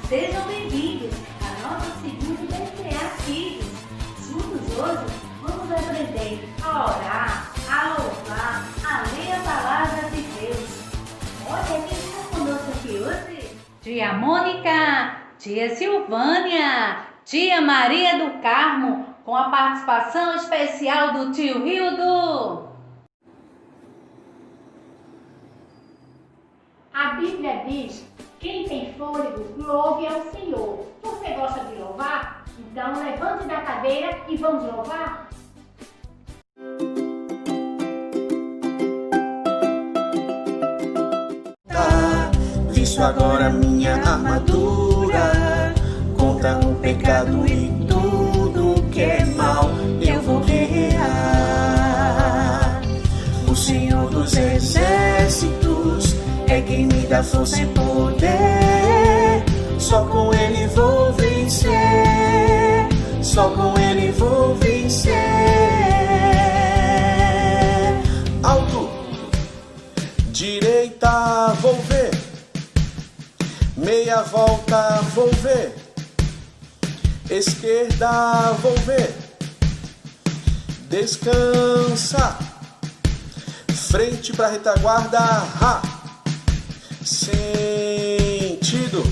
Sejam bem-vindos a nosso segundo BCA Filhos. Juntos hoje vamos aprender a orar, a louvar, a ler a palavra de Deus. Olha quem está conosco aqui hoje. Tia Mônica, tia Silvânia, tia Maria do Carmo, com a participação especial do tio Hildo. A Bíblia diz: quem tem fôlego, louve ao Senhor. Você gosta de louvar? Então levante da cadeira e vamos louvar? Visto agora minha armadura contra o pecado e tudo que é mal, eu vou guerrear. O Senhor dos Exércitos é quem me dá força e poder. Só com Ele vou vencer. Só com Ele vou vencer. Alto, direita, vou ver. Meia volta, vou ver. Esquerda, vou ver. Descansa. Frente pra retaguarda, ha. Sentido.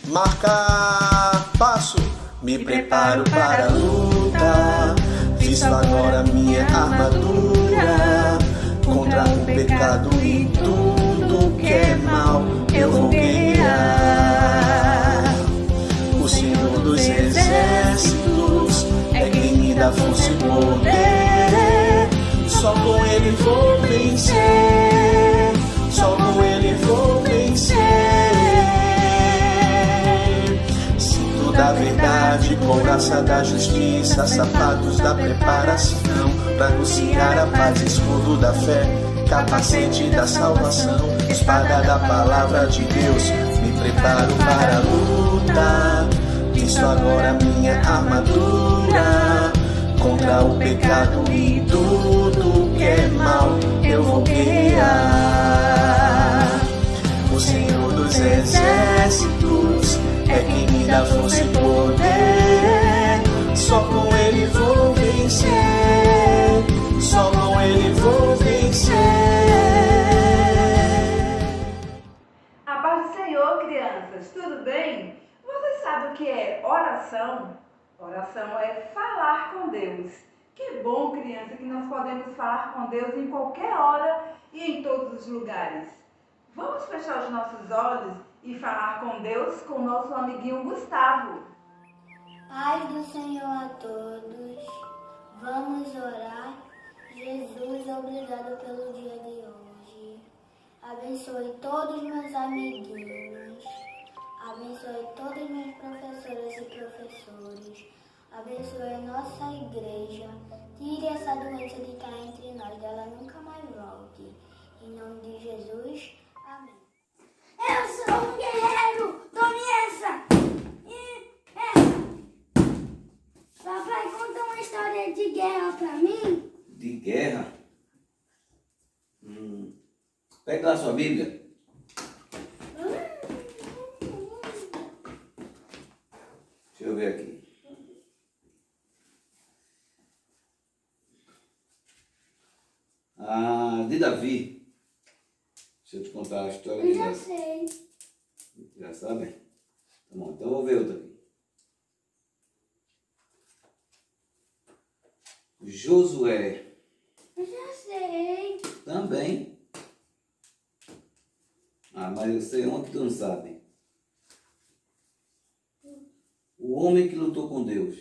Marca passo. Me preparo para a luta. Visto agora minha armadura contra o pecado e tudo que é mal, eu vou guerrear. O Senhor dos Exércitos é quem me dá força e poder. Só com Ele vou vencer. Só com Ele vou vencer. Cinto da verdade, couraça da justiça, sapatos da preparação pra anunciar a paz, escudo da fé, capacete da salvação, espada da palavra de Deus. Me preparo para a luta. Visto agora minha armadura contra o pecado e tudo que é mal, eu vou guerrear. O Senhor dos Exércitos é quem me dá força e poder. Só com Ele vou vencer. Só com Ele vou vencer. A paz do Senhor, crianças, tudo bem? Vocês sabem o que é oração? Oração é falar com Deus. Que bom, criança, que nós podemos falar com Deus em qualquer hora e em todos os lugares. Vamos fechar os nossos olhos e falar com Deus com o nosso amiguinho Gustavo. Paz do Senhor a todos. Vamos orar. Jesus, obrigado pelo dia de hoje. Abençoe todos meus amiguinhos. Abençoe todas minhas professoras e professores. Abençoe a nossa igreja. Tire essa doença de estar entre nós, dela nunca mais volte. Em nome de Jesus, amém. Eu sou um guerreiro, tome essa e essa. Papai, conta uma história de guerra pra mim. De guerra? Pega lá sua Bíblia. Deixa eu ver aqui. De Davi. Deixa eu te contar a história Eu de já Davi. sei. Já sabe? Tá bom, então eu vou ver outra aqui. Josué. Eu já sei. Também. Mas eu sei uma que tu não sabe. O homem que lutou com Deus.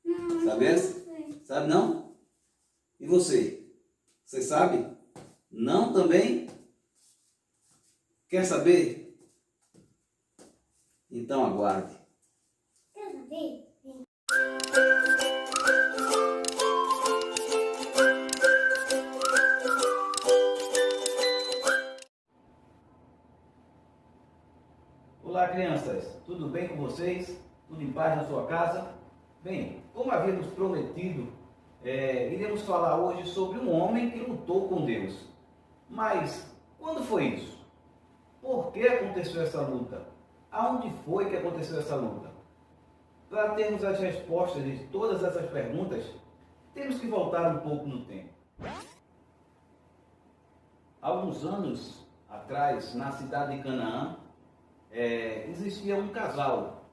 Não, Sabe eu essa? não sei. Sabe não? E você? Você sabe? Não também? Quer saber? Então aguarde. Quer saber? Olá, crianças, tudo bem com vocês? Tudo em paz na sua casa? Bem, como havíamos prometido, iremos falar hoje sobre um homem que lutou com Deus. Mas quando foi isso? Por que aconteceu essa luta? aonde foi que aconteceu essa luta? Para termos as respostas de todas essas perguntas, temos que voltar um pouco no tempo. Alguns anos atrás, na cidade de Canaã, existia um casal.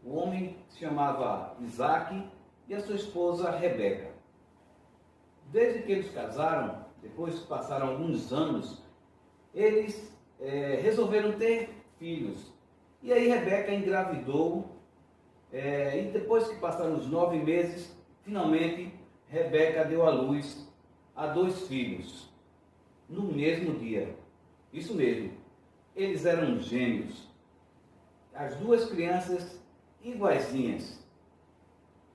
O homem se chamava Isaac e a sua esposa Rebeca. Desde que eles casaram, depois que passaram alguns anos, eles resolveram ter filhos. E aí Rebeca engravidou, e depois que passaram os 9 meses, finalmente Rebeca deu à luz a 2 filhos, no mesmo dia. Isso mesmo, eles eram gêmeos, as 2 crianças iguaizinhas.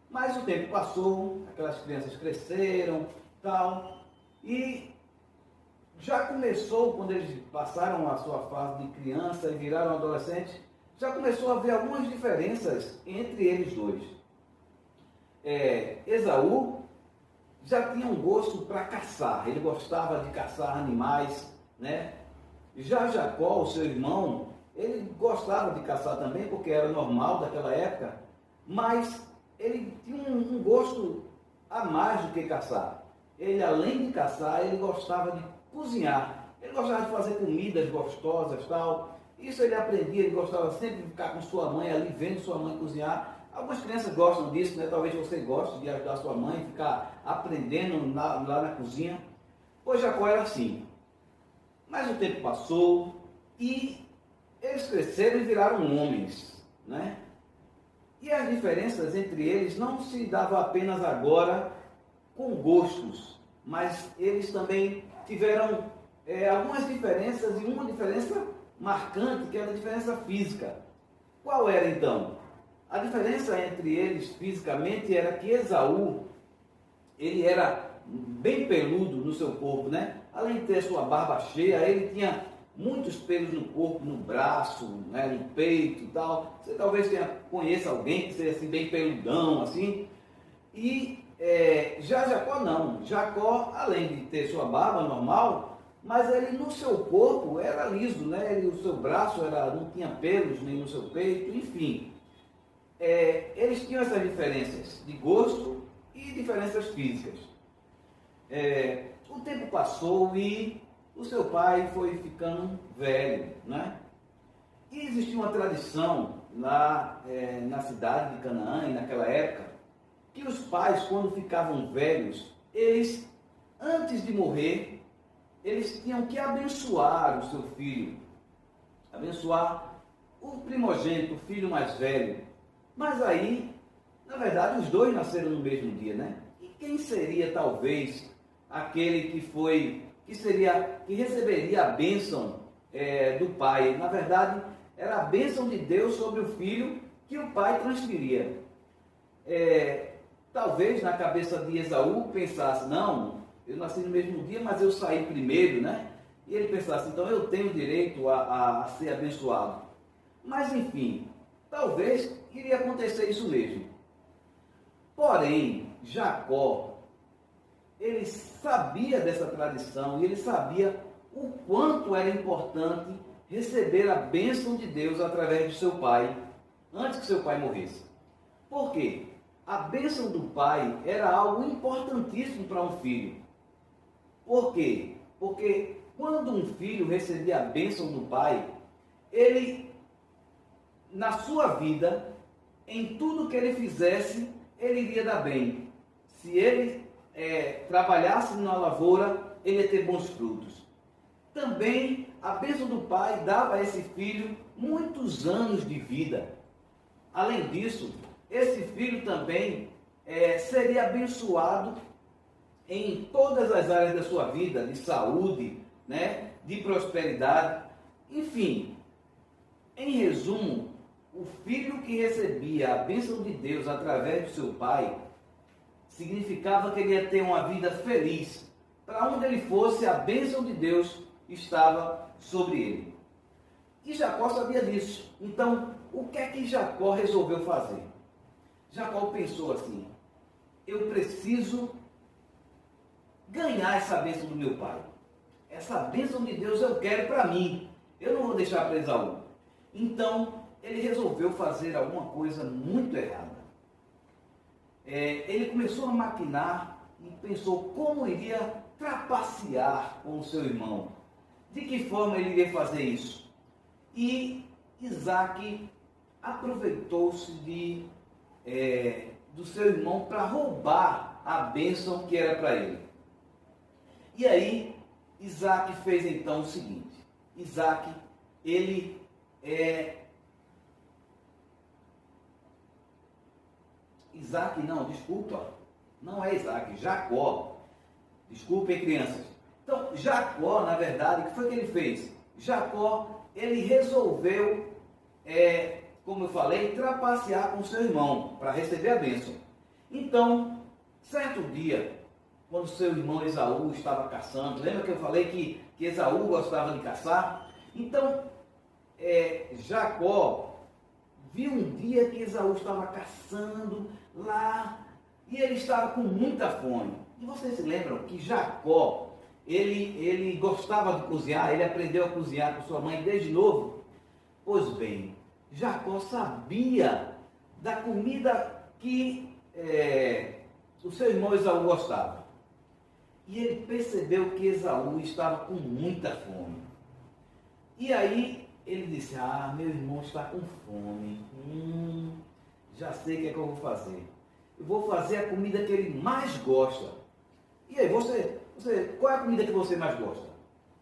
Mas o tempo passou, aquelas crianças cresceram, tal, e já começou, quando eles passaram a sua fase de criança e viraram adolescentes, já começou a haver algumas diferenças entre eles dois. Esaú já tinha um gosto para caçar, ele gostava de caçar animais, né? Já Jacó, o seu irmão, ele gostava de caçar também, porque era normal daquela época, mas ele tinha um gosto a mais do que caçar. Ele, além de caçar, ele gostava de cozinhar. Ele gostava de fazer comidas gostosas, tal. Isso ele aprendia, ele gostava sempre de ficar com sua mãe ali, vendo sua mãe cozinhar. Algumas crianças gostam disso, né? Talvez você goste de ajudar sua mãe, ficar aprendendo lá na cozinha. Pois Jacó era assim. Mas o tempo passou e eles cresceram e viraram homens, né? E as diferenças entre eles não se davam apenas agora com gostos, mas eles também tiveram algumas diferenças, e uma diferença marcante, que era a diferença física. Qual era então? A diferença entre eles fisicamente era que Esaú, ele era bem peludo no seu corpo, né? Além de ter sua barba cheia, ele tinha muitos pelos no corpo, no braço, né, no peito e tal. Você talvez conheça alguém que seja assim, bem peludão, assim. E já Jacó não. Jacó, além de ter sua barba normal, mas ele no seu corpo era liso, né? O seu braço não tinha pelos nem no seu peito, enfim. Eles tinham essas diferenças de gosto e diferenças físicas. O tempo passou e o seu pai foi ficando velho, né? E existia uma tradição lá na cidade de Canaã, e naquela época, que os pais, quando ficavam velhos, eles, antes de morrer, eles tinham que abençoar o seu filho, abençoar o primogênito, o filho mais velho. Mas aí, na verdade, os dois nasceram no mesmo dia, né? E quem seria talvez aquele que receberia a bênção do pai? Na verdade, era a bênção de Deus sobre o filho que o pai transferia. Talvez na cabeça de Esaú pensasse, não, eu nasci no mesmo dia, mas eu saí primeiro, né? E ele pensasse, então eu tenho direito a ser abençoado. Mas enfim, talvez iria acontecer isso mesmo. Porém, Jacó, ele sabia dessa tradição e ele sabia o quanto era importante receber a bênção de Deus através de seu pai, antes que seu pai morresse. Por quê? A bênção do pai era algo importantíssimo para um filho. Por quê? Porque quando um filho recebia a bênção do pai, ele, na sua vida, em tudo que ele fizesse, ele iria dar bem. Se ele trabalhasse na lavoura, ele ia ter bons frutos. Também a bênção do pai dava a esse filho muitos anos de vida. Além disso, esse filho também seria abençoado em todas as áreas da sua vida, de saúde, né, de prosperidade, enfim. Em resumo, o filho que recebia a bênção de Deus através do seu pai, significava que ele ia ter uma vida feliz. Para onde ele fosse, a bênção de Deus estava sobre ele. E Jacó sabia disso. Então, o que é que Jacó resolveu fazer? Jacó pensou assim, eu preciso ganhar essa bênção do meu pai. Essa bênção de Deus eu quero para mim. Eu não vou deixar para Esaú. Então, ele resolveu fazer alguma coisa muito errada. Ele começou a maquinar e pensou como iria trapacear com o seu irmão. De que forma ele iria fazer isso? E Isaac aproveitou-se do seu irmão para roubar a bênção que era para ele. E aí, Isaac fez então o seguinte. Isaac, Jacó. Desculpem, crianças. Então, Jacó, na verdade, o que foi que ele fez? Jacó, ele resolveu, como eu falei, trapacear com seu irmão para receber a bênção. Então, certo dia, quando seu irmão Esaú estava caçando, lembra que eu falei que Esaú gostava de caçar? Então, Jacó viu um dia que Esaú estava caçando lá e ele estava com muita fome. E vocês se lembram que Jacó, ele gostava de cozinhar, ele aprendeu a cozinhar com sua mãe desde novo? Pois bem, Jacó sabia da comida que o seu irmão Esaú gostava. E ele percebeu que Esaú estava com muita fome. E aí ele disse, meu irmão está com fome. Já sei o que é que eu vou fazer. Eu vou fazer a comida que ele mais gosta. E aí, você qual é a comida que você mais gosta?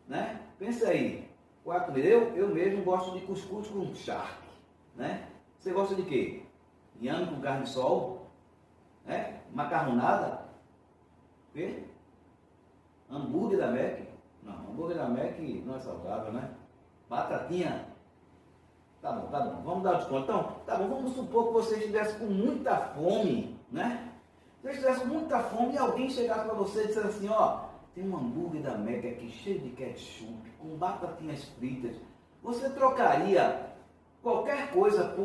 Né? Pensa aí. Qual é a comida? Eu mesmo gosto de cuscuz com charque. Né? Você gosta de quê? Inhame com carne de sol? Né? Macarronada? O quê? Hambúrguer da Mac? Não, hambúrguer da Mac não é saudável, né? Batatinha? Tá bom, vamos dar o desconto. Então, tá bom, vamos supor que você estivesse com muita fome, né? Se você estivesse com muita fome e alguém chegasse para você e dissesse assim, tem um hambúrguer da Mac aqui cheio de ketchup, com batatinhas fritas. Você trocaria qualquer coisa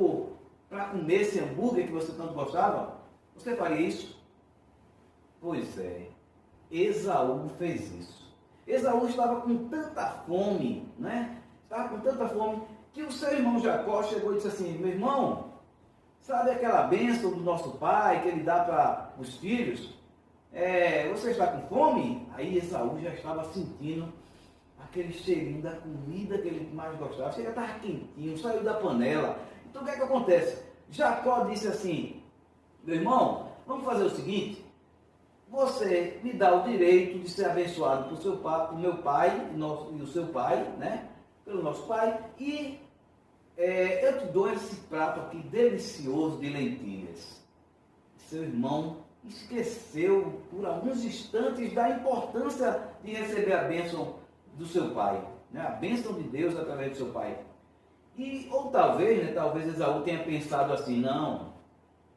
para comer esse hambúrguer que você tanto gostava? Você faria isso? Pois é. Esaú fez isso. Esaú estava com tanta fome, né? Estava com tanta fome que o seu irmão Jacó chegou e disse assim, meu irmão, sabe aquela bênção do nosso pai que ele dá para os filhos? Você está com fome? Aí Esaú já estava sentindo aquele cheirinho da comida que ele mais gostava. Chega, estava quentinho, saiu da panela. Então o que é que acontece? Jacó disse assim, meu irmão, vamos fazer o seguinte, você me dá o direito de ser abençoado por meu pai e o seu pai, né? Pelo nosso pai, e eu te dou esse prato aqui delicioso de lentilhas. Seu irmão esqueceu por alguns instantes da importância de receber a bênção do seu pai, né? A bênção de Deus através do seu pai. Ou talvez Esaú tenha pensado assim, não,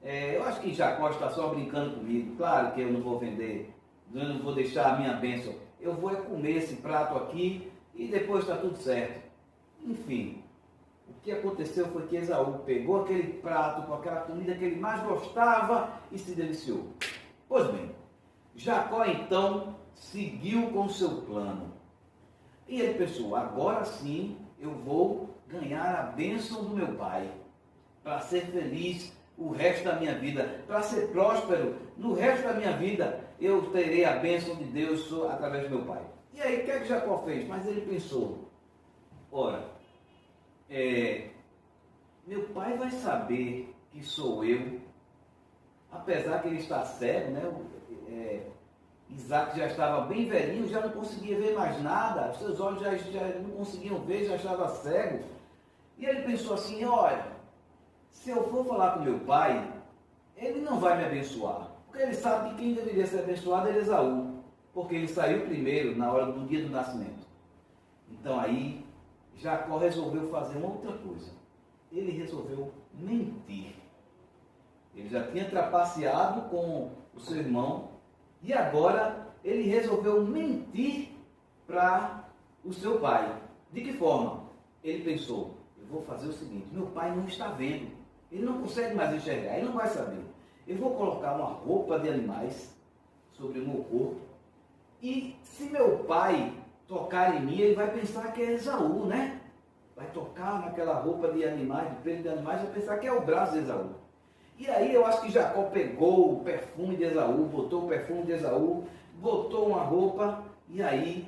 eu acho que Jacó está só brincando comigo, claro que eu não vou vender, eu não vou deixar a minha bênção, eu vou comer esse prato aqui e depois está tudo certo. Enfim, o que aconteceu foi que Esaú pegou aquele prato com aquela comida que ele mais gostava e se deliciou. Pois bem, Jacó então seguiu com o seu plano. E ele pensou, agora sim eu vou ganhar a bênção do meu pai, para ser feliz o resto da minha vida, para ser próspero no resto da minha vida, eu terei a bênção de Deus através do meu pai. E aí, o que é que Jacó fez? Mas ele pensou, ora, meu pai vai saber que sou eu, apesar que ele está cego, né? Isaac já estava bem velhinho, já não conseguia ver mais nada, os seus olhos já não conseguiam ver, já estava cego. E ele pensou assim, olha, se eu for falar com meu pai, ele não vai me abençoar, porque ele sabe que quem deveria ser abençoado era Esaú, porque ele saiu primeiro na hora do dia do nascimento. Então aí, Jacó resolveu fazer uma outra coisa. Ele resolveu mentir. Ele já tinha trapaceado com o seu irmão e agora ele resolveu mentir para o seu pai. De que forma? Ele pensou, eu vou fazer o seguinte, meu pai não está vendo, ele não consegue mais enxergar, ele não vai saber. Eu vou colocar uma roupa de animais sobre o meu corpo e se meu pai tocar em mim, ele vai pensar que é Esaú, né? vai tocar naquela roupa de animais, de pelo de animais, vai pensar que é o braço de Esaú. E aí eu acho que Jacó pegou o perfume de Esaú, botou o perfume de Esaú, botou uma roupa, e aí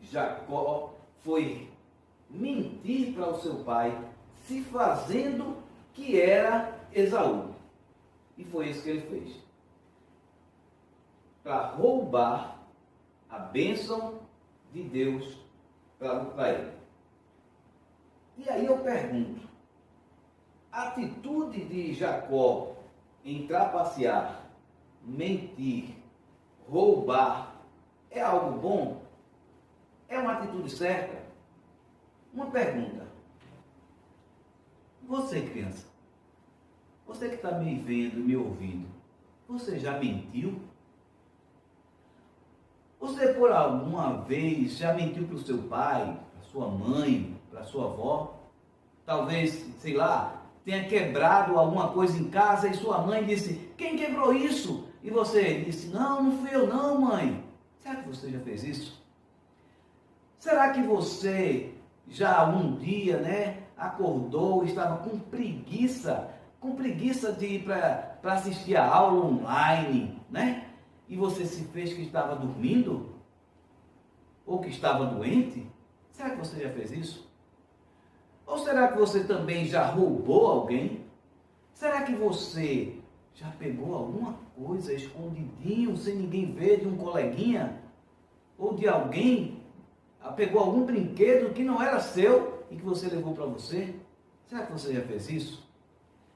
Jacó foi mentir para o seu pai, se fazendo que era Esaú. E foi isso que ele fez. Para roubar a bênção de Deus para ele. E aí eu pergunto, a atitude de Jacó em trapacear, mentir, roubar, é algo bom? É uma atitude certa? Uma pergunta. Você, criança, você que está me vendo, me ouvindo, você já mentiu? Você por alguma vez já mentiu para o seu pai, para sua mãe, para sua avó? Talvez, sei lá, tenha quebrado alguma coisa em casa e sua mãe disse, quem quebrou isso? E você disse, não fui eu não, mãe. Será que você já fez isso? Será que você já um dia, acordou e estava com preguiça de ir para assistir a aula online, E você se fez que estava dormindo? Ou que estava doente? Será que você já fez isso? Ou será que você também já roubou alguém? Será que você já pegou alguma coisa escondidinho, sem ninguém ver, de um coleguinha? Ou de alguém? Pegou algum brinquedo que não era seu e que você levou para você? Será que você já fez isso?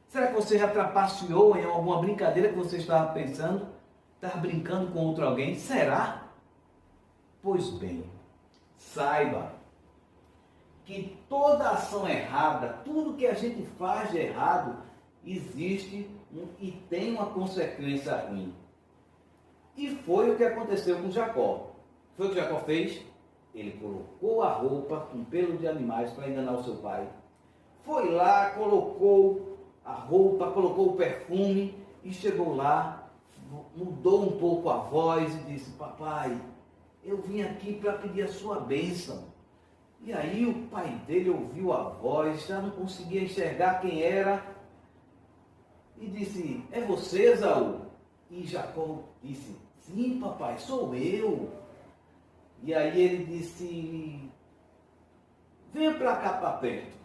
Será que você já trapaceou em alguma brincadeira que você estava pensando? Estava brincando com outro alguém? Será? Pois bem, saiba que toda ação errada, tudo que a gente faz de errado, existe e tem uma consequência ruim. E foi o que aconteceu com Jacó. Foi o que Jacó fez? Ele colocou a roupa com pelo de animais para enganar o seu pai. Foi lá, colocou a roupa, colocou o perfume e chegou lá, mudou um pouco a voz e disse, papai, eu vim aqui para pedir a sua bênção. E aí o pai dele ouviu a voz, já não conseguia enxergar quem era, e disse, é você, Esaú? E Jacó disse, sim, papai, sou eu. E aí ele disse, venha para cá para perto.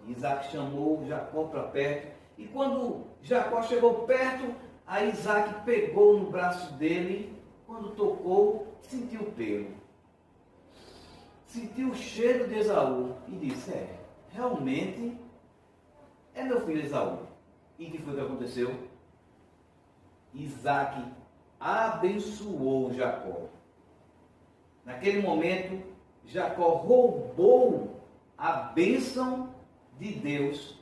Isaac chamou Jacó para perto, e quando Jacó chegou perto, aí Isaac pegou no braço dele, quando tocou, sentiu o pelo. Sentiu o cheiro de Esaú e disse, realmente é meu filho Esaú. E o que foi que aconteceu? Isaac abençoou Jacó. Naquele momento, Jacó roubou a bênção de Deus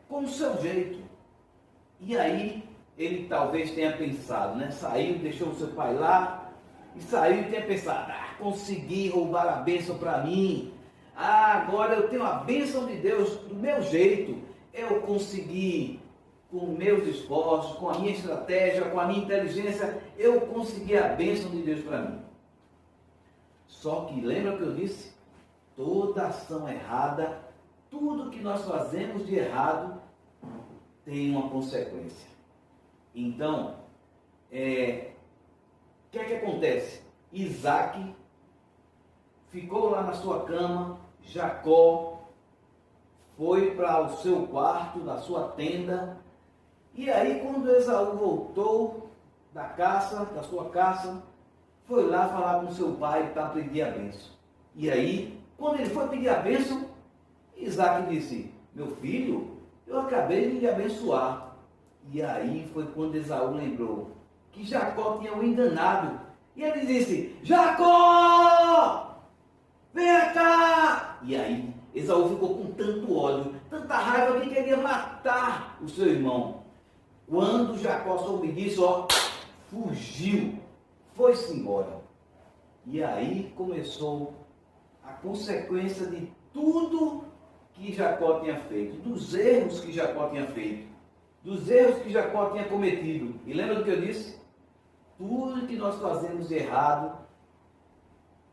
com o seu jeito. E aí, ele talvez tenha pensado, Saiu, deixou o seu pai lá, e saiu e tenha pensado, consegui roubar a bênção para mim. Agora eu tenho a bênção de Deus do meu jeito. Eu consegui, com meus esforços, com a minha estratégia, com a minha inteligência, eu consegui a bênção de Deus para mim. Só que lembra que eu disse? Toda ação errada, tudo que nós fazemos de errado, tem uma consequência. Então, o que é que acontece? Isaac ficou lá na sua cama, Jacó foi para o seu quarto, da sua tenda, e aí quando Esaú voltou da caça, da sua caça, foi lá falar com seu pai para pedir a bênção. E aí, quando ele foi pedir a bênção, Isaac disse, meu filho, eu acabei de lhe abençoar. E aí foi quando Esaú lembrou que Jacó tinha o enganado. E ele disse, Jacó, venha cá! E aí Esaú ficou com tanto ódio, tanta raiva que queria matar o seu irmão. Quando Jacó soube disso, fugiu, foi-se embora. E aí começou a consequência de tudo que Jacó tinha feito, dos erros que Jacó tinha feito, dos erros que Jacó tinha cometido. E lembra do que eu disse? Tudo que nós fazemos de errado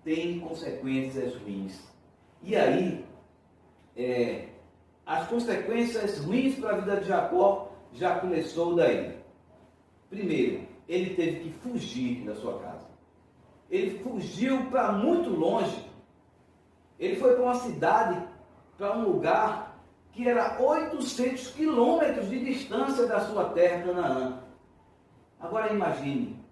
tem consequências ruins. E aí, as consequências ruins para a vida de Jacó já começou daí. Primeiro, ele teve que fugir da sua casa. Ele fugiu para muito longe. Ele foi para uma cidade, para um lugar que era 800 quilômetros de distância da sua terra, Canaã. Agora imagine,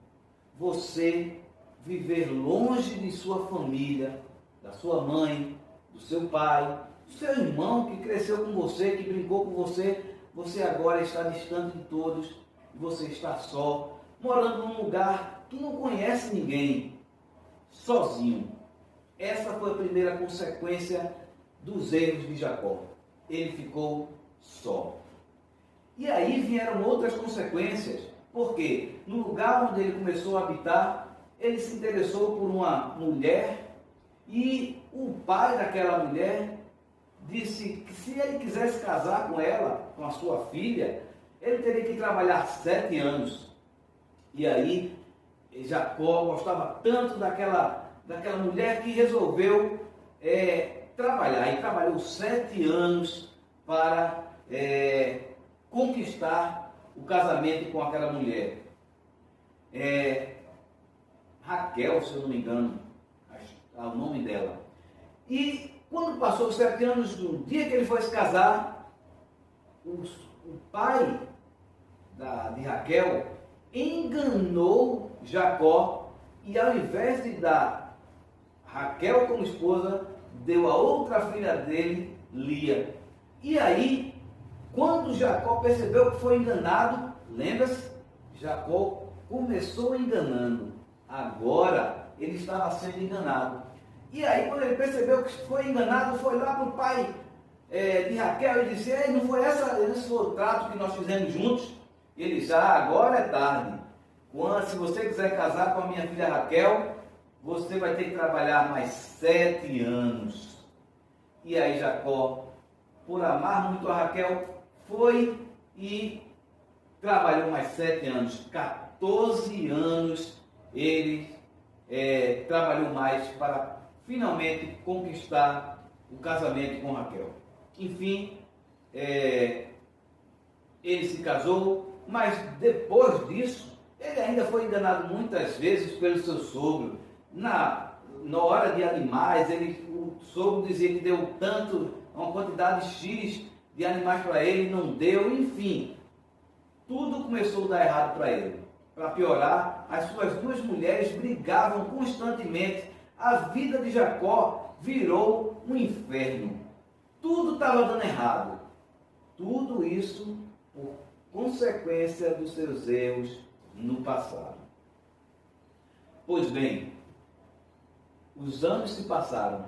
você viver longe de sua família, da sua mãe, do seu pai, do seu irmão que cresceu com você, que brincou com você. Você agora está distante de todos e você está só, morando num lugar que não conhece ninguém, sozinho. Essa foi a primeira consequência dos erros de Jacó. Ele ficou só. E aí vieram outras consequências, porque no lugar onde ele começou a habitar, ele se interessou por uma mulher e o pai daquela mulher disse que se ele quisesse casar com ela, com a sua filha, ele teria que trabalhar 7 anos. E aí Jacó gostava tanto daquela mulher que resolveu trabalhar. E trabalhou 7 anos para conquistar o casamento com aquela mulher. Raquel, se eu não me engano, é o nome dela. E quando passou os 7 anos, no dia que ele foi se casar, o pai de Raquel enganou Jacó e ao invés de dar Raquel como esposa, deu a outra filha dele, Lia. E aí, quando Jacó percebeu que foi enganado, lembra-se? Jacó começou enganando. Agora ele estava sendo enganado. E aí, quando ele percebeu que foi enganado, foi lá para o pai de Raquel e disse: Ei, não foi esse foi o trato que nós fizemos juntos? E ele disse: agora é tarde. Se você quiser casar com a minha filha Raquel, você vai ter que trabalhar mais 7 anos. E aí Jacó, por amar muito a Raquel, foi e trabalhou mais 7 anos. 14 anos ele trabalhou mais para finalmente conquistar o casamento com Raquel. Enfim, ele se casou, mas depois disso, ele ainda foi enganado muitas vezes pelo seu sogro. Na hora de animais, o sogro dizia que deu uma quantidade X de animais para ele, não deu, enfim. Tudo começou a dar errado para ele. Para piorar, as suas 2 mulheres brigavam constantemente. A vida de Jacó virou um inferno. Tudo estava dando errado. Tudo isso por consequência dos seus erros no passado. Pois bem, os anos se passaram.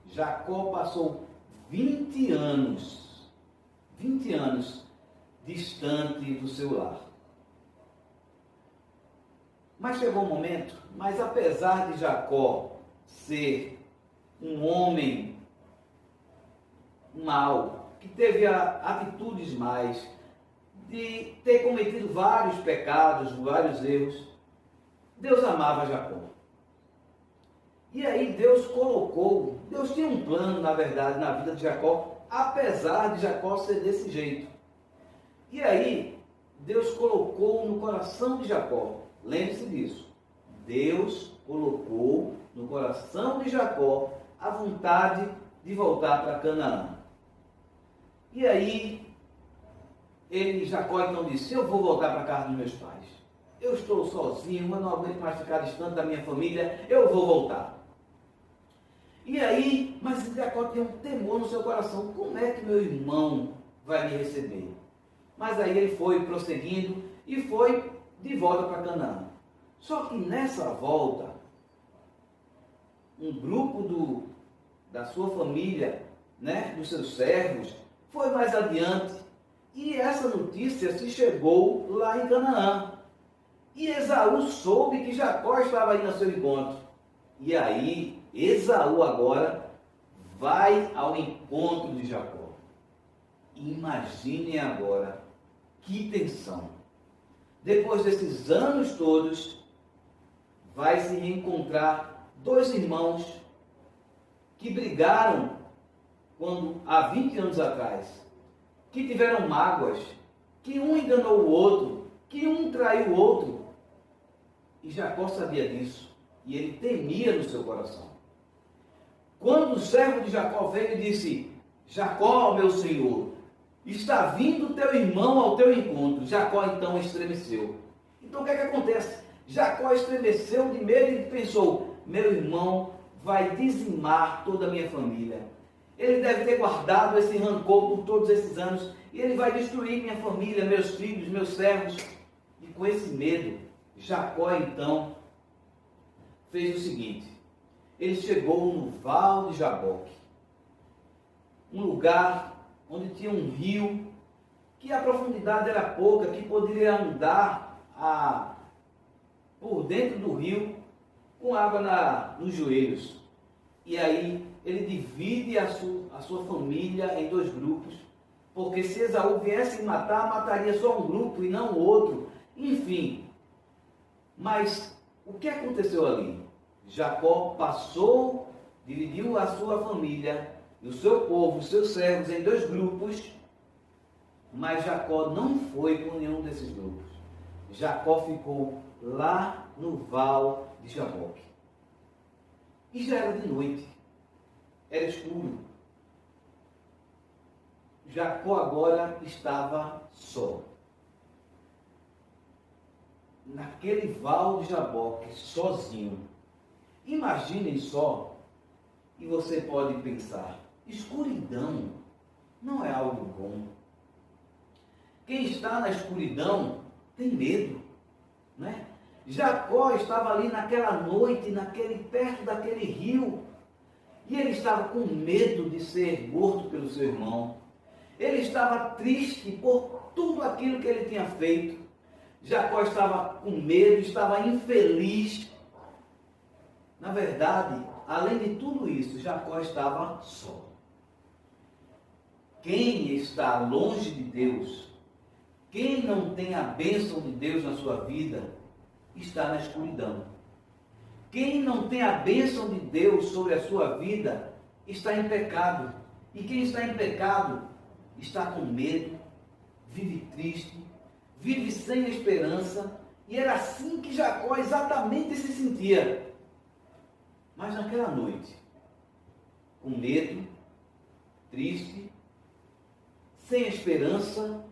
Jacó passou 20 anos distante do seu lar. Mas chegou um momento, mas apesar de Jacó ser um homem mau, que teve atitudes más, de ter cometido vários pecados, vários erros, Deus amava Jacó. E aí Deus tinha um plano, na verdade, na vida de Jacó, apesar de Jacó ser desse jeito. E aí Deus colocou no coração de Jacó, lembre-se disso, Deus colocou no coração de Jacó a vontade de voltar para Canaã. E aí Jacó então disse: eu vou voltar para a casa dos meus pais. Eu estou sozinho, eu não aguento mais ficar distante da minha família, eu vou voltar. E aí, mas Jacó tinha um temor no seu coração: como é que meu irmão vai me receber? Mas aí ele foi prosseguindo e foi de volta para Canaã. Só que nessa volta, um grupo da sua família, dos seus servos, foi mais adiante. E essa notícia se chegou lá em Canaã. E Esaú soube que Jacó estava indo ao seu encontro. E aí, Esaú agora vai ao encontro de Jacó. Imaginem agora, que tensão. Depois desses anos todos, vai se reencontrar 2 irmãos que brigaram quando há 20 anos atrás, que tiveram mágoas, que um enganou o outro, que um traiu o outro. E Jacó sabia disso, e ele temia no seu coração. Quando o servo de Jacó veio e disse: Jacó, meu senhor, está vindo teu irmão ao teu encontro. Jacó então estremeceu. Então o que é que acontece? Jacó estremeceu de medo e pensou: meu irmão vai dizimar toda a minha família. Ele deve ter guardado esse rancor por todos esses anos e ele vai destruir minha família, meus filhos, meus servos. E com esse medo, Jacó então fez o seguinte: ele chegou no Val de Jaboque, um lugar onde tinha um rio, que a profundidade era pouca, que poderia andar por dentro do rio com água nos joelhos. E aí ele divide a sua família em 2 grupos, porque se Esaú viesse matar, mataria só um grupo e não o outro. Enfim, mas o que aconteceu ali? Jacó passou, dividiu a sua família, o seu povo, os seus servos em 2 grupos, mas Jacó não foi por nenhum desses grupos. Jacó ficou lá no Val de Jaboque. E já era de noite, era escuro. Jacó agora estava só. Naquele Val de Jaboque, sozinho. Imaginem só, e você pode pensar, escuridão não é algo bom. Quem está na escuridão tem medo, né? Jacó estava ali naquela noite, perto daquele rio, e ele estava com medo de ser morto pelo seu irmão. Ele estava triste por tudo aquilo que ele tinha feito. Jacó estava com medo, estava infeliz. Na verdade, além de tudo isso, Jacó estava só. Quem está longe de Deus, quem não tem a bênção de Deus na sua vida, está na escuridão. Quem não tem a bênção de Deus sobre a sua vida, está em pecado. E quem está em pecado, está com medo, vive triste, vive sem esperança. E era assim que Jacó exatamente se sentia. Mas naquela noite, com medo, triste, sem esperança,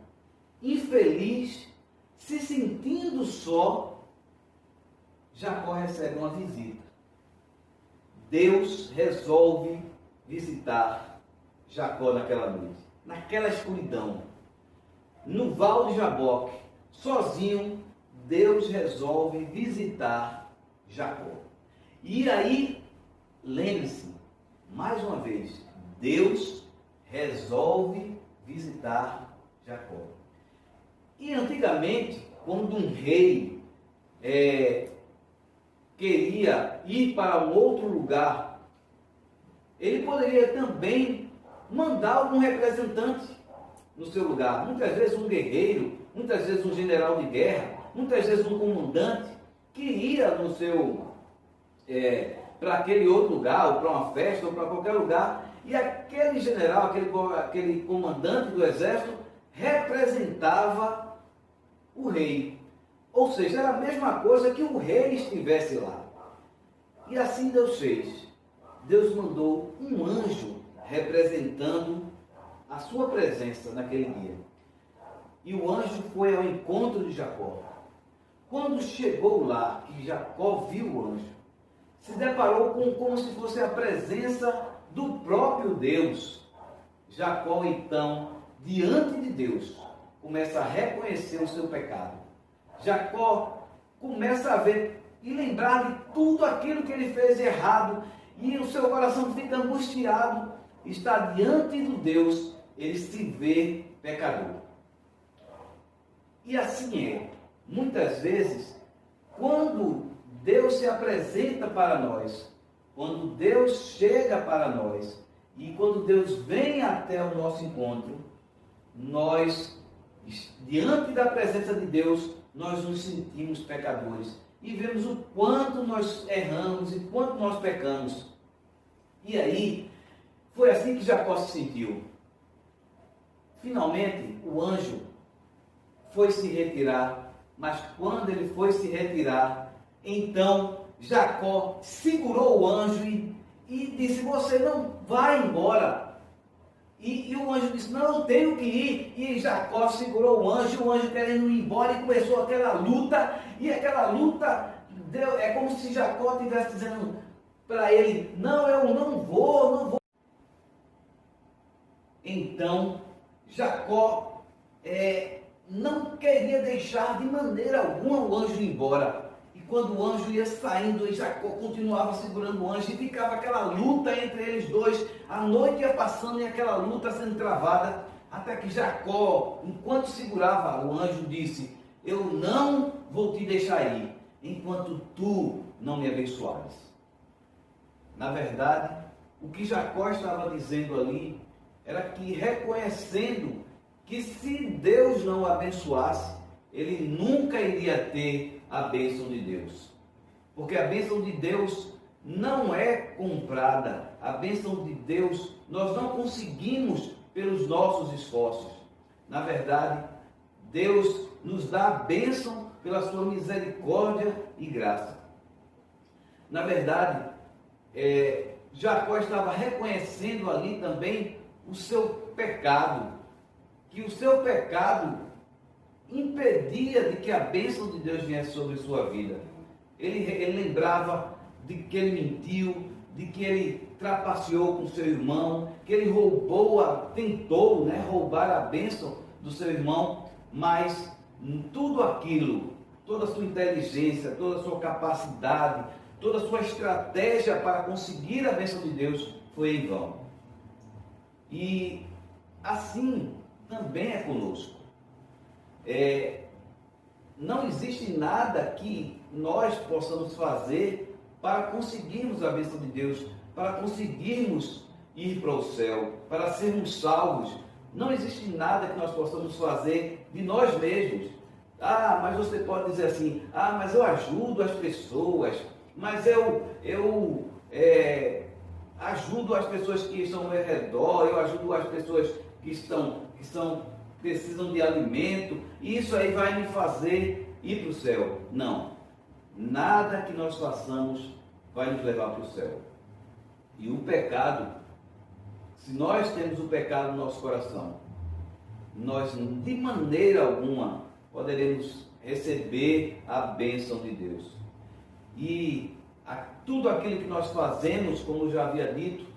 infeliz, se sentindo só, Jacó recebe uma visita. Deus resolve visitar Jacó naquela noite, naquela escuridão, no Val de Jaboque, sozinho. Deus resolve visitar Jacó. E aí, lembre-se, mais uma vez, Deus resolve visitar Jacó. E antigamente, quando um rei queria ir para um outro lugar, ele poderia também mandar algum representante no seu lugar. Muitas vezes um guerreiro, muitas vezes um general de guerra, muitas vezes um comandante que ia no seu para aquele outro lugar, ou para uma festa, ou para qualquer lugar, e aquele general, aquele comandante do exército representava o rei. Ou seja, era a mesma coisa que o rei estivesse lá. E assim Deus fez. Deus mandou um anjo representando a sua presença naquele dia. E o anjo foi ao encontro de Jacó. Quando chegou lá, que Jacó viu o anjo, se deparou como se fosse a presença do próprio Deus. Jacó, então, diante de Deus, começa a reconhecer o seu pecado. Jacó começa a ver e lembrar de tudo aquilo que ele fez errado, e o seu coração fica angustiado. Está diante do Deus, ele se vê pecador. E assim é. Muitas vezes, quando Deus se apresenta para nós, quando Deus chega para nós, e quando Deus vem até o nosso encontro, nós, diante da presença de Deus, nós nos sentimos pecadores e vemos o quanto nós erramos e quanto nós pecamos. E aí Foi assim que Jacó se sentiu. Finalmente, o anjo foi se retirar, mas quando ele foi se retirar, então Jacó segurou o anjo e disse: você não vai embora. E o anjo disse: não, eu tenho que ir. E Jacó segurou o anjo querendo ir embora, e começou aquela luta. E aquela luta é como se Jacó estivesse dizendo para ele: não, eu não vou. Então Jacó não queria deixar de maneira alguma o anjo ir embora. E quando o anjo ia saindo, Jacó continuava segurando o anjo, e ficava aquela luta entre eles dois. A noite ia passando e aquela luta sendo travada, até que Jacó, enquanto segurava o anjo, disse: eu não vou te deixar ir, enquanto tu não me abençoares. Na verdade, o que Jacó estava dizendo ali era que, reconhecendo que se Deus não o abençoasse, ele nunca iria ter a bênção de Deus. Porque a bênção de Deus não é comprada. A bênção de Deus nós não conseguimos pelos nossos esforços. Na verdade, Deus nos dá a bênção pela sua misericórdia e graça. Na verdade, Jacó estava reconhecendo ali também o seu pecado, que o seu pecado impedia de que a bênção de Deus viesse sobre sua vida. Ele lembrava de que ele mentiu, de que ele trapaceou com seu irmão, que ele tentou roubar a bênção do seu irmão, mas tudo aquilo, toda a sua inteligência, toda a sua capacidade, toda a sua estratégia para conseguir a bênção de Deus foi em vão. E assim também é conosco. Não existe nada que nós possamos fazer para conseguirmos a bênção de Deus, para conseguirmos ir para o céu, para sermos salvos. Não existe nada que nós possamos fazer de nós mesmos. Mas você pode dizer assim: mas eu ajudo as pessoas, mas eu ajudo as pessoas que estão ao meu redor, eu ajudo as pessoas que precisam de alimento, e isso aí vai me fazer ir para o céu. Não, nada que nós façamos vai nos levar para o céu. E o pecado, se nós temos o pecado no nosso coração, nós de maneira alguma poderemos receber a bênção de Deus. E tudo aquilo que nós fazemos, como eu já havia dito,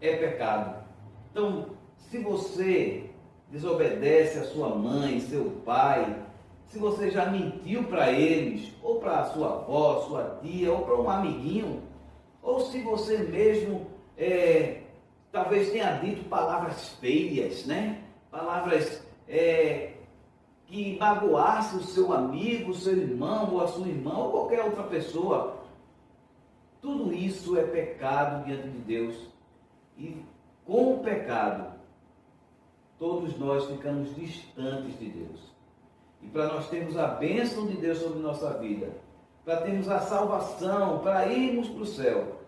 é pecado. Então, se você desobedece a sua mãe, seu pai, se você já mentiu para eles, ou para a sua avó, sua tia, ou para um amiguinho, ou se você mesmo talvez tenha dito palavras feias, palavras que magoassem o seu amigo, o seu irmão, ou a sua irmã, ou qualquer outra pessoa, tudo isso é pecado diante de Deus. E com o pecado, todos nós ficamos distantes de Deus. E para nós termos a bênção de Deus sobre nossa vida, para termos a salvação, para irmos para o céu,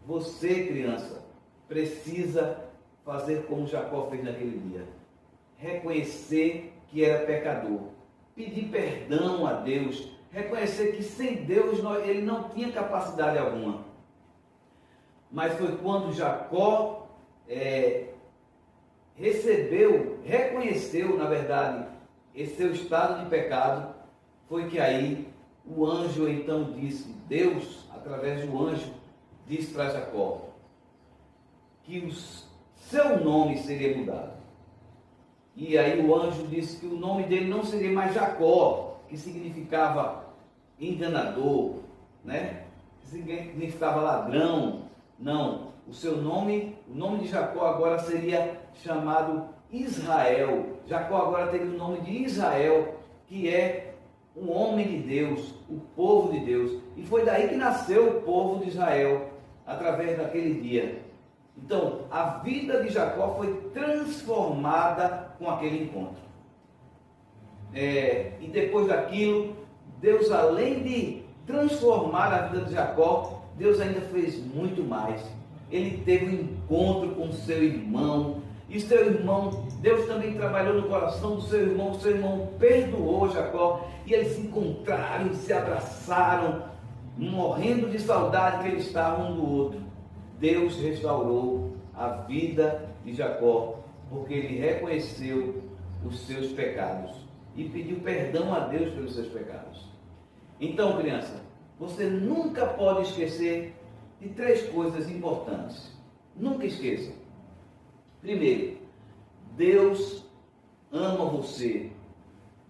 você, criança, precisa fazer como Jacó fez naquele dia. Reconhecer que era pecador, pedir perdão a Deus, reconhecer que sem Deus ele não tinha capacidade alguma. Mas foi quando Jacó reconheceu, na verdade, esse seu estado de pecado, foi que aí o anjo então disse, Deus, através do anjo, disse para Jacó que o seu nome seria mudado. E aí o anjo disse que o nome dele não seria mais Jacó, que significava enganador, que significava ladrão. Não, o nome de Jacó agora seria chamado Israel. Jacó agora teria o nome de Israel, que é um homem de Deus, o povo de Deus. E foi daí que nasceu o povo de Israel, através daquele dia. Então, a vida de Jacó foi transformada com aquele encontro. E depois daquilo, Deus, além de transformar a vida de Jacó, Deus ainda fez muito mais. ele teve um encontro com seu irmão. E seu irmão, Deus também trabalhou no coração do seu irmão perdoou Jacó, e eles se encontraram e se abraçaram, morrendo de saudade que eles estavam um do outro. Deus restaurou a vida de Jacó, porque ele reconheceu os seus pecados e pediu perdão a Deus pelos seus pecados. Então, criança, você nunca pode esquecer de 3 coisas importantes. Nunca esqueça. Primeiro, Deus ama você.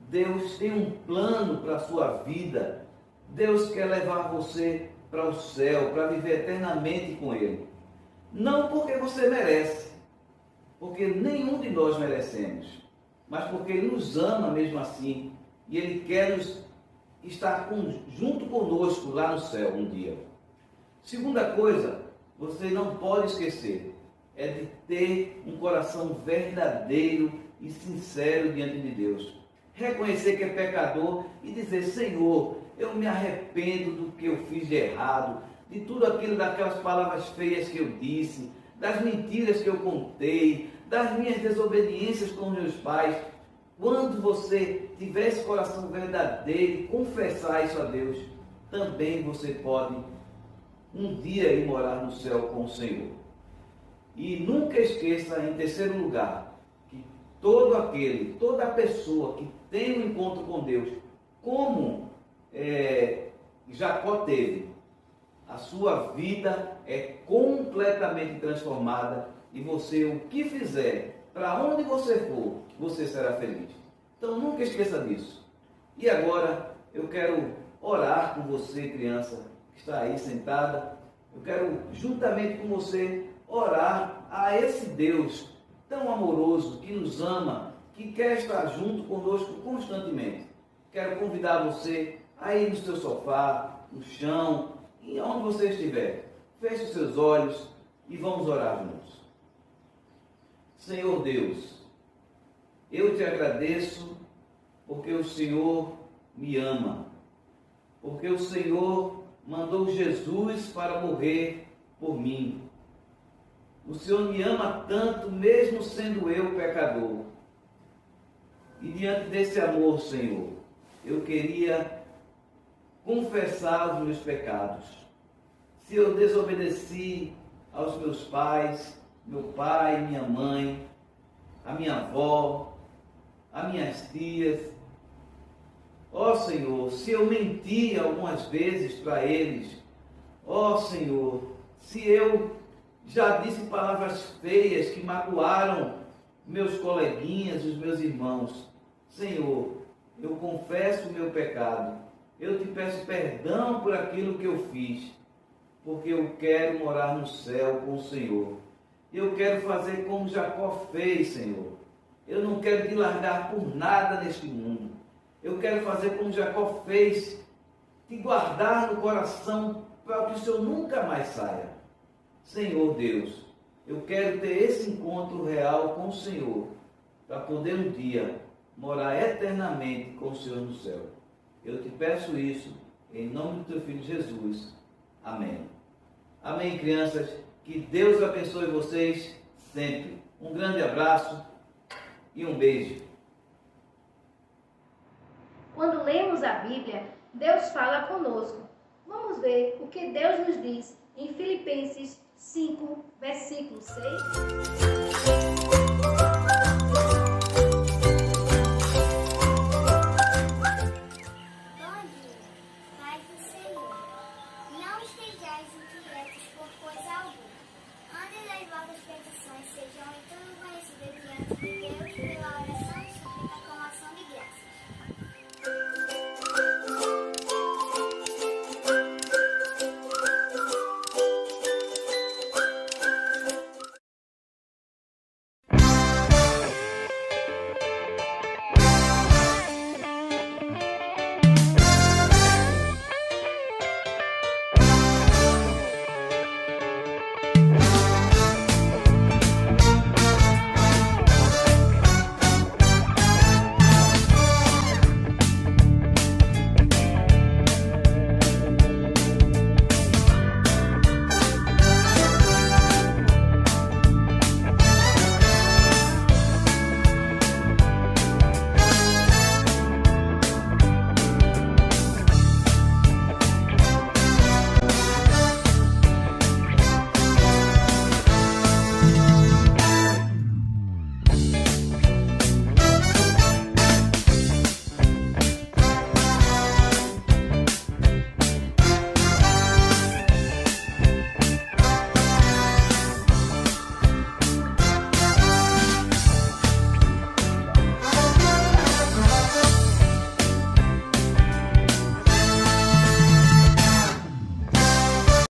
Deus tem um plano para a sua vida. Deus quer levar você para o céu, para viver eternamente com Ele. Não porque você merece, porque nenhum de nós merecemos, mas porque Ele nos ama mesmo assim, e Ele quer estar junto conosco lá no céu um dia. Segunda coisa, você não pode esquecer, é de ter um coração verdadeiro e sincero diante de Deus. Reconhecer que é pecador e dizer: Senhor, eu me arrependo do que eu fiz de errado, de tudo aquilo, daquelas palavras feias que eu disse, das mentiras que eu contei, das minhas desobediências com meus pais. Quando você tiver esse coração verdadeiro e confessar isso a Deus, também você pode um dia ir morar no céu com o Senhor. E nunca esqueça, em terceiro lugar, que toda pessoa que tem um encontro com Deus, como Jacó teve, a sua vida é completamente transformada, e você, o que fizer, para onde você for, você será feliz. Então nunca esqueça disso. E agora eu quero orar com você, criança, que está aí sentada. Eu quero, juntamente com você, orar a esse Deus tão amoroso, que nos ama, que quer estar junto conosco constantemente. Quero convidar você a ir no seu sofá, no chão, e onde você estiver. Feche os seus olhos e vamos orar juntos. Senhor Deus, eu te agradeço porque o Senhor me ama, porque o Senhor mandou Jesus para morrer por mim. O Senhor me ama tanto, mesmo sendo eu pecador. E diante desse amor, Senhor, eu queria confessar os meus pecados. Se eu desobedeci aos meus pais, meu pai, minha mãe, a minha avó, as minhas tias, ó Senhor, se eu menti algumas vezes para eles, ó Senhor, se eu já disse palavras feias que magoaram meus coleguinhas, os meus irmãos, Senhor, eu confesso o meu pecado, eu te peço perdão por aquilo que eu fiz, porque eu quero morar no céu com o Senhor. Eu quero fazer como Jacó fez, Senhor. Eu não quero te largar por nada neste mundo. Eu quero fazer como Jacó fez, te guardar no coração para que o Senhor nunca mais saia. Senhor Deus, eu quero ter esse encontro real com o Senhor, para poder um dia morar eternamente com o Senhor no céu. Eu te peço isso em nome do teu Filho Jesus. Amém. Amém, crianças. Que Deus abençoe vocês sempre. Um grande abraço e um beijo. Quando lemos a Bíblia, Deus fala conosco. Vamos ver o que Deus nos diz em Filipenses 5, versículo 6. Sejam em tudo conhecidas diante de